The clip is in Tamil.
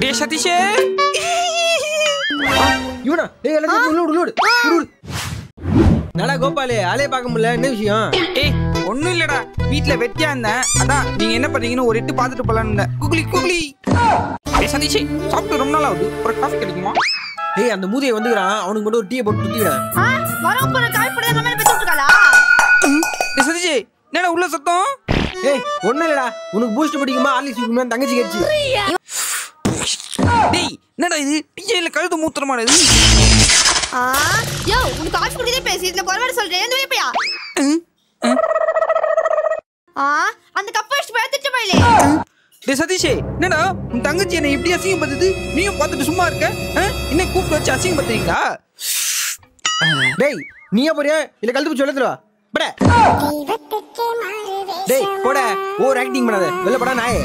டேய் சதீஷே இவனா டேய் எல்லாரும் லோடு நடா கோபாலே ஆளே பார்க்க முடியல என்ன விஷயம்? ஏய் ஒண்ணும் இல்லடா வீட்ல வெட்டியா இருந்தேன் அதான் நீங்க என்ன பண்ணீங்கன்னு ஒரு எட்டு பார்த்துட்டு போலான்னு இருந்தேன். குகுலி டேய் சதீஷே சாப்பிட்டு ரொம்ப நாள் ஆகுது ஒரு காஃபி கிடைக்குமா? ஏய் அந்த மூதியை வந்துக்கிறான் அவனுக்கு மட்டும் ஒரு டீயை போட்டு குடிக்கிறேன். வரோம் போற கால் படுற நம்ம பேசி விட்டுறலாம். டேய் சதீஷே என்னடா உள்ள சத்தம்? ஏய் ஒண்ணு இல்லடா உனக்கு பூஸ்ட் பிடிக்குமா ஹார்லிக்ஸ் பிடிக்குமா தங்கச்சி கேட்சி. டேய் என்னடா இது டீயில கழுத்து மூத்திரமாடா இது? யோ உனக்கு காஃபி குடிதே பேசி இதுல குறவட சொல்றேன் எந்த வேப்பையா? அந்த கப் வச்சு பேத்திட்டு போயிலே. டேய் சதீஷே என்னடா உன் தங்கச்சி என்ன இப்படி அசிங்கப்படுத்துது நீயும் பார்த்துட்டு சும்மா இருக்க? என்ன கூப்பிட்டு வச்சு அசிங்கப்படுத்துறீங்களா? டேய் நீயே போறியா இல்ல கழுத்து பிடிச்சி வெள்ளத்துவா பட. டேய் போட ஓவர் ஆக்டிங் பண்ணாத வெளில படா நாயே.